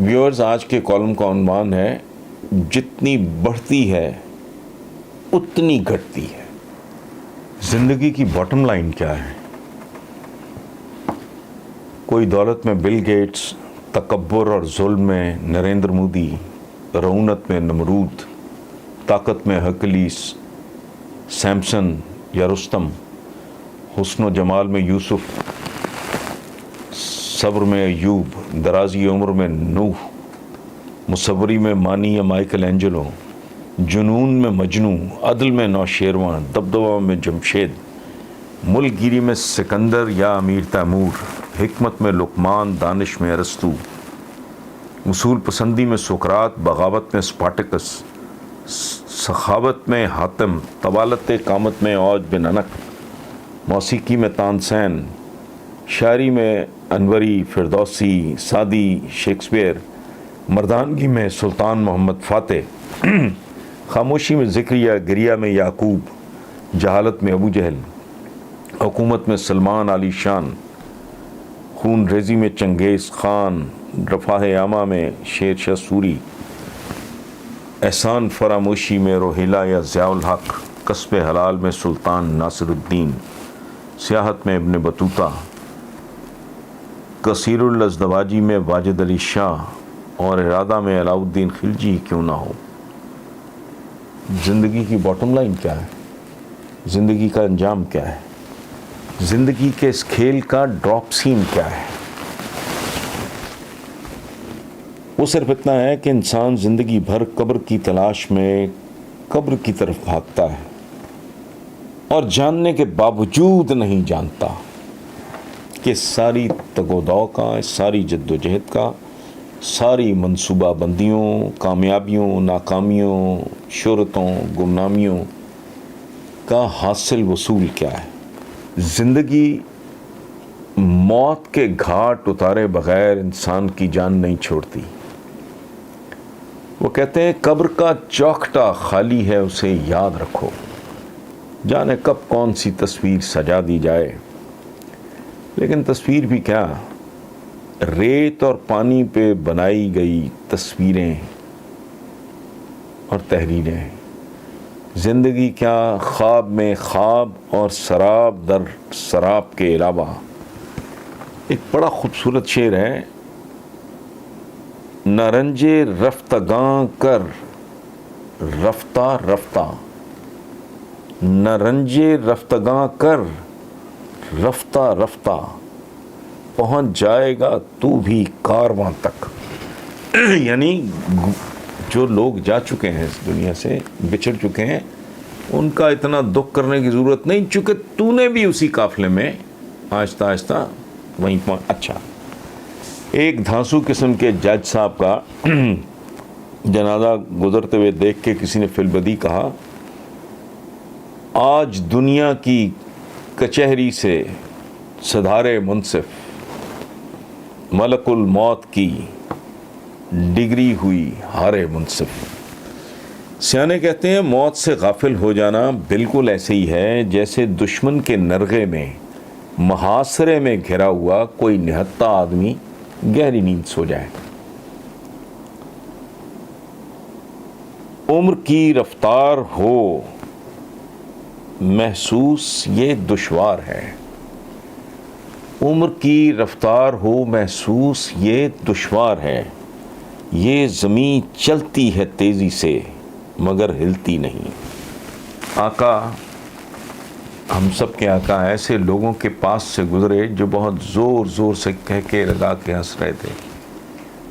Viewers, آج کے column کا عنوان ہے جتنی بڑھتی ہے اتنی گھٹتی ہے۔ زندگی کی باٹم لائن کیا ہے؟ کوئی دولت میں بل گیٹس، تکبر اور ظلم میں نریندر مودی، رعونت میں نمرود، طاقت میں ہرکلیس، سیمسن یا رستم، حسن و جمال میں یوسف، صبر میں ایوب، درازی عمر میں نوح، مصوری میں مانی یا مائیکل اینجلو، جنون میں مجنوں، عدل میں نوشیروان، دبدبہ میں جمشید، ملک گیری میں سکندر یا امیر تیمور، حکمت میں لقمان، دانش میں ارسطو، اصول پسندی میں سقراط، بغاوت میں اسپارٹکس، سخاوت میں حاتم، طوالت قامت میں اوج بن انک، موسیقی میں تانسین، شاعری میں انوری، فردوسی، سعدی، شیکسپیئر، مردانگی میں سلطان محمد فاتح، خاموشی میں ذکریہ، گریہ میں یعقوب، جہالت میں ابو جہل، حکومت میں سلمان علی شان، خون ریزی میں چنگیز خان، رفاہ عامہ میں شیر شاہ سوری، احسان فراموشی میں روہیلا یا ضیاء الحق، کسب حلال میں سلطان ناصر الدین، سیاحت میں ابن بطوطہ، کثیر الازدواجی میں واجد علی شاہ، اور ارادہ میں علاء الدین خلجی کیوں نہ ہو۔ زندگی کی باٹم لائن کیا ہے؟ زندگی کا انجام کیا ہے؟ زندگی کے اس کھیل کا ڈراپ سین کیا ہے؟ وہ صرف اتنا ہے کہ انسان زندگی بھر قبر کی تلاش میں قبر کی طرف بھاگتا ہے اور جاننے کے باوجود نہیں جانتا کہ ساری تگ و دو کا، ساری جد و جہد کا، ساری منصوبہ بندیوں، کامیابیوں، ناکامیوں، شہرتوں، گمنامیوں کا حاصل وصول کیا ہے۔ زندگی موت کے گھاٹ اتارے بغیر انسان کی جان نہیں چھوڑتی۔ وہ کہتے ہیں قبر کا چوکھٹا خالی ہے، اسے یاد رکھو، جانے کب کون سی تصویر سجا دی جائے۔ لیکن تصویر بھی کیا، ریت اور پانی پہ بنائی گئی تصویریں اور تحریریں۔ زندگی کیا، خواب میں خواب اور سراب در سراب کے علاوہ۔ ایک بڑا خوبصورت شعر ہے، نہ رنجے رفتگاں کر رفتہ رفتہ، نہ رنجے رفتگاں کر رفتہ رفتہ، پہنچ جائے گا تو بھی کارواں تک۔ یعنی جو لوگ جا چکے ہیں اس دنیا سے، بچھڑ چکے ہیں، ان کا اتنا دکھ کرنے کی ضرورت نہیں، چونکہ تو نے بھی اسی قافلے میں آہستہ آہستہ وہیں پہنچ۔ اچھا، ایک دھانسو قسم کے جج صاحب کا جنازہ گزرتے ہوئے دیکھ کے کسی نے فی البدی کہا، آج دنیا کی کچہری سے صدارے منصف، ملک الموت کی ڈگری ہوئی ہارے منصف۔ سیانے کہتے ہیں موت سے غافل ہو جانا بالکل ایسے ہی ہے جیسے دشمن کے نرغے میں محاصرے میں گھرا ہوا کوئی نہتہ آدمی گہری نیند سو جائے۔ عمر کی رفتار ہو محسوس یہ دشوار ہے، عمر کی رفتار ہو محسوس یہ دشوار ہے، یہ زمین چلتی ہے تیزی سے مگر ہلتی نہیں۔ آقا، ہم سب کے آقا ایسے لوگوں کے پاس سے گزرے جو بہت زور زور سے کہہ کے لگا کے ہنس رہے تھے۔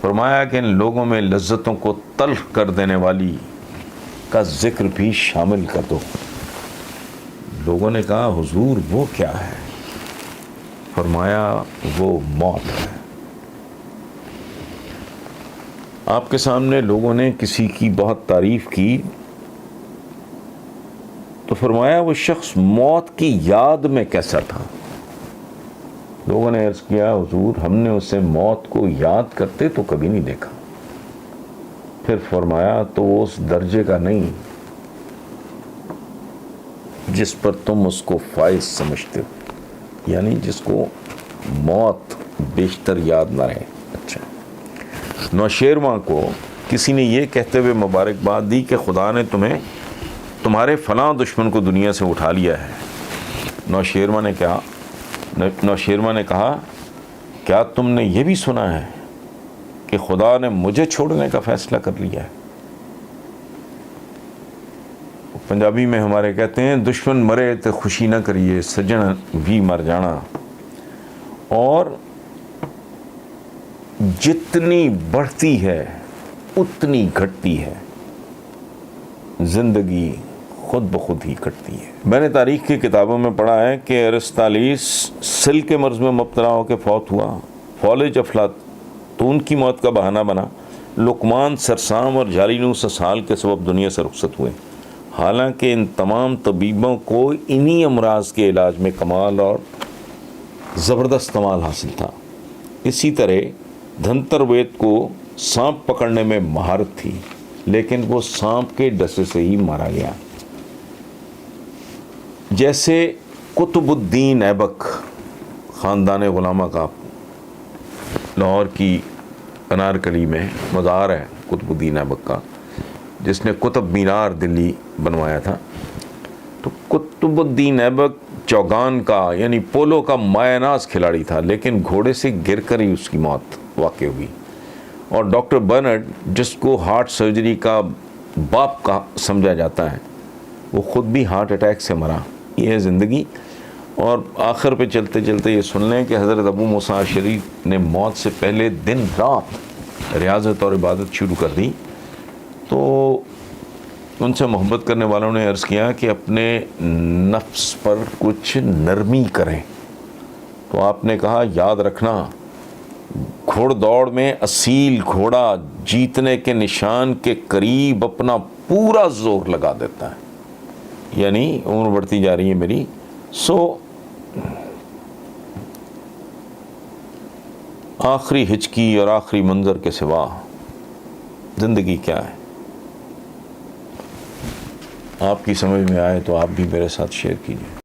فرمایا کہ ان لوگوں میں لذتوں کو تلخ کر دینے والی کا ذکر بھی شامل کر دو۔ لوگوں نے کہا حضور وہ کیا ہے؟ فرمایا وہ موت ہے۔ آپ کے سامنے لوگوں نے کسی کی بہت تعریف کی تو فرمایا وہ شخص موت کی یاد میں کیسا تھا؟ لوگوں نے عرض کیا حضور ہم نے اسے موت کو یاد کرتے تو کبھی نہیں دیکھا۔ پھر فرمایا تو وہ اس درجے کا نہیں جس پر تم اس کو فائز سمجھتے ہو، یعنی جس کو موت بیشتر یاد نہ رہے۔ اچھا، نوشیروان کو کسی نے یہ کہتے ہوئے مبارکباد دی کہ خدا نے تمہارے فلاں دشمن کو دنیا سے اٹھا لیا ہے. نوشیروان نے کہا کیا تم نے یہ بھی سنا ہے کہ خدا نے مجھے چھوڑنے کا فیصلہ کر لیا ہے؟ پنجابی میں ہمارے کہتے ہیں دشمن مرے تو خوشی نہ کریے، سجن بھی مر جانا. اور جتنی بڑھتی ہے اتنی گھٹتی ہے، زندگی خود بخود ہی کٹتی ہے. میں نے تاریخ کی کتابوں میں پڑھا ہے کہ ارسطالیس سل کے مرض میں مبتلا ہو کے فوت ہوا. فالج افلاطون کی موت کا بہانہ بنا. لقمان سرسام اور جالینوس سال کے سبب دنیا سے رخصت ہوئے. حالانکہ ان تمام طبیبوں کو انہی امراض کے علاج میں کمال اور زبردست کمال حاصل تھا. اسی طرح دھنتر وید کو سانپ پکڑنے میں مہارت تھی، لیکن وہ سانپ کے ڈسے سے ہی مارا گیا. جیسے قطب الدین ایبک، خاندان غلامہ کا، لاہور کی انارکلی میں مزار ہے قطب الدین ایبک کا، جس نے قطب مینار دلی بنوایا تھا. تو قطب الدین ایبک چوگان کا یعنی پولو کا مایہ ناز کھلاڑی تھا، لیکن گھوڑے سے گر کر ہی اس کی موت واقع ہوئی. اور ڈاکٹر برنرڈ، جس کو ہارٹ سرجری کا باپ کا سمجھا جاتا ہے، وہ خود بھی ہارٹ اٹیک سے مرا. یہ ہے زندگی. اور آخر پہ چلتے چلتے یہ سن لیں کہ حضرت ابو موسیٰ اشعری نے موت سے پہلے دن رات ریاضت اور عبادت شروع کر دی. تو ان سے محبت کرنے والوں نے عرض کیا کہ اپنے نفس پر کچھ نرمی کریں. تو آپ نے کہا یاد رکھنا، گھوڑ دوڑ میں اصیل گھوڑا جیتنے کے نشان کے قریب اپنا پورا زور لگا دیتا ہے. یعنی عمر بڑھتی جا رہی ہے میری، آخری ہچکی اور آخری منظر کے سوا زندگی کیا ہے؟ آپ کی سمجھ میں آئے تو آپ بھی میرے ساتھ شیئر کیجیے.